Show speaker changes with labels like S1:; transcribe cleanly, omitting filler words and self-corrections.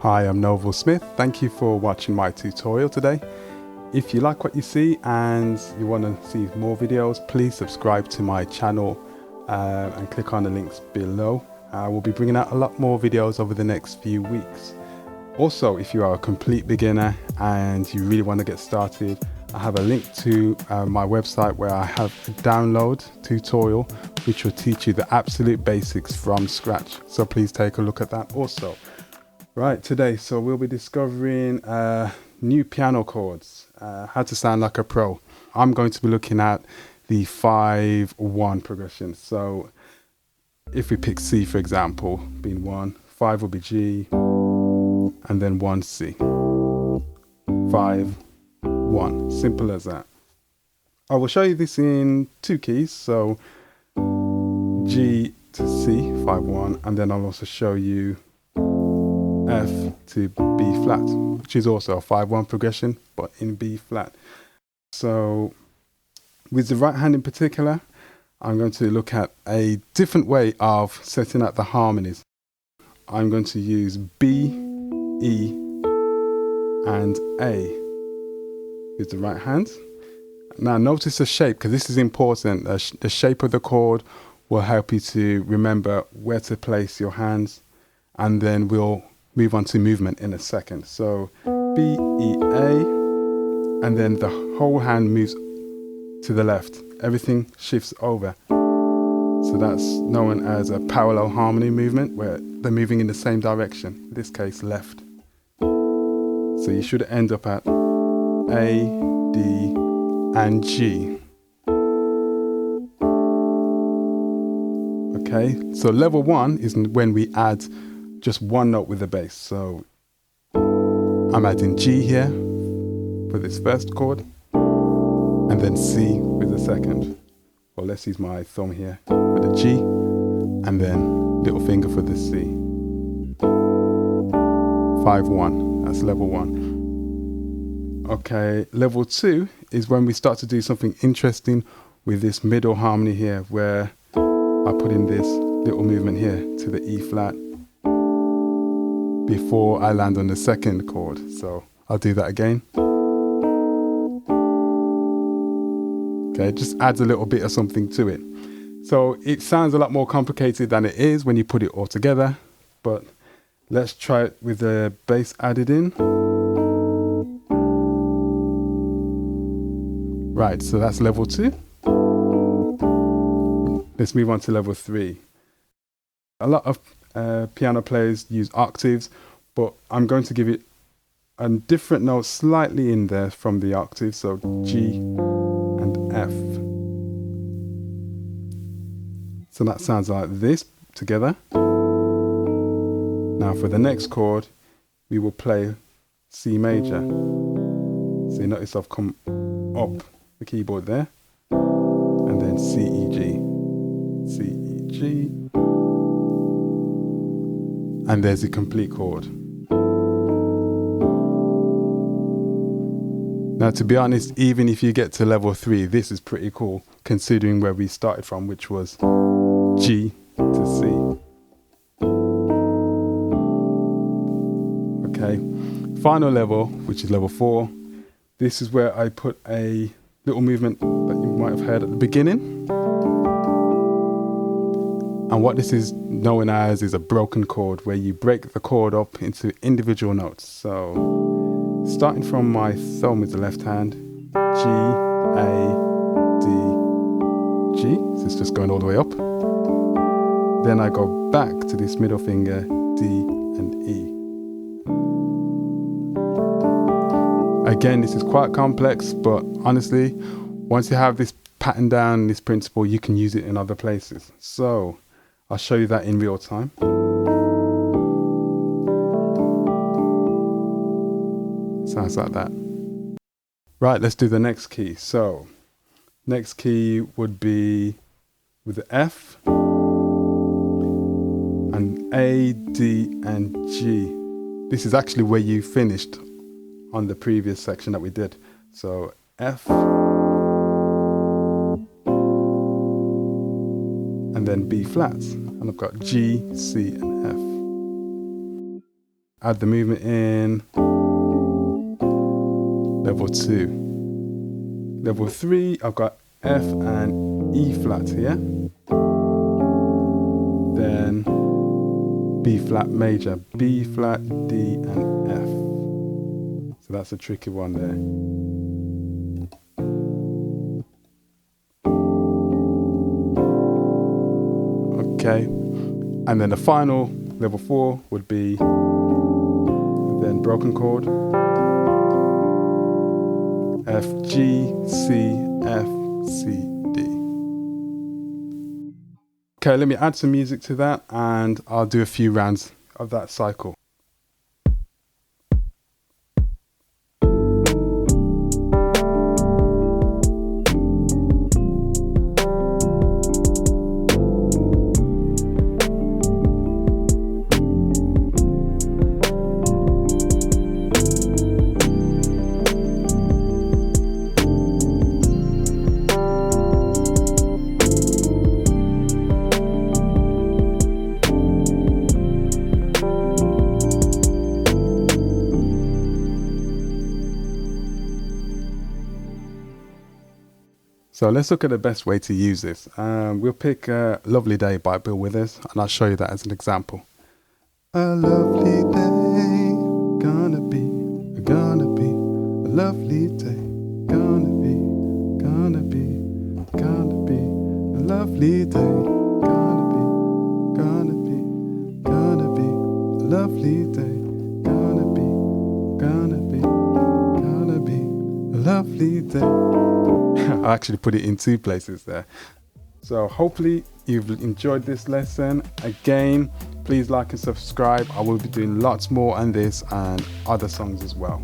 S1: Hi, I'm Noval Smith. Thank you for watching my tutorial today. If you like what you see and you want to see more videos, please subscribe to my channel and click on the links below. We'll be bringing out a lot more videos over the next few weeks. Also, if you are a complete beginner and you really want to get started, I have a link to my website where I have a download tutorial which will teach you the absolute basics from scratch. So please take a look at that also. Right, today, so we'll be discovering new piano chords, how to sound like a pro. I'm going to be looking at the 5-1 progression. So if we pick C, for example, being 1, 5 will be G, and then 1 C. 5, 1, simple as that. I will show you this in 2 keys, so G to C, 5-1, and then I'll also show you F to B flat, which is also a 5-1 progression, but in B flat. So with the right hand in particular, I'm going to look at a different way of setting out the harmonies. I'm going to use B, E, and A with the right hand. Now notice the shape, because this is important. The shape of the chord will help you to remember where to place your hands, and then we'll move on to movement in a second. So B, E, A, and then the whole hand moves to the left. Everything shifts over. So that's known as a parallel harmony movement, where they're moving in the same direction, in this case left. So you should end up at A, D, and G. Okay, so level 1 is when we add just one note with the bass. So I'm adding G here for this first chord, and then C with the second. Well, let's use my thumb here for the G, and then little finger for the C. 5-1, that's level 1. Okay, level 2 is when we start to do something interesting with this middle harmony here, where I put in this little movement here to the E flat before I land on the second chord. So I'll do that again. Okay, it just adds a little bit of something to it. So it sounds a lot more complicated than it is when you put it all together, but let's try it with the bass added in. Right, so that's level 2. Let's move on to level 3. A lot of piano players use octaves, but I'm going to give it a different note slightly in there from the octave, so G and F. So that sounds like this together. Now for the next chord, we will play C major. So you notice I've come up the keyboard there, and then C, E, G, C, E, G, and there's the complete chord. Now, to be honest, even if you get to level 3, this is pretty cool, considering where we started from, which was G to C. Okay, final level, which is level 4. This is where I put a little movement that you might have heard at the beginning. And what this is known as is a broken chord, where you break the chord up into individual notes. So starting from my thumb with the left hand, G, A, D, G. So it's just going all the way up. Then I go back to this middle finger, D and E. Again, this is quite complex, but honestly, once you have this pattern down, this principle, you can use it in other places. So I'll show you that in real time. Sounds like that. Right, let's do the next key. So next key would be with the F, and A, D, and G. This is actually where you finished on the previous section that we did. So F, and then B flats, and I've got G, C, and F. add the movement in. Level 2. Level 3, I've got F and E flat here. Then B flat major, B flat, D and F. So that's a tricky one there. Okay, and then the final level 4 would be then broken chord, F, G, C, F, C, D. Okay, let me add some music to that and I'll do a few rounds of that cycle. So let's look at the best way to use this. We'll pick Lovely Day by Bill Withers and I'll show you that as an example. A lovely day, gonna be a lovely day, gonna be a lovely day, gonna be a lovely day, gonna be a lovely day. I actually put it in 2 places there. So hopefully you've enjoyed this lesson. Again, please like and subscribe. I will be doing lots more on this and other songs as well.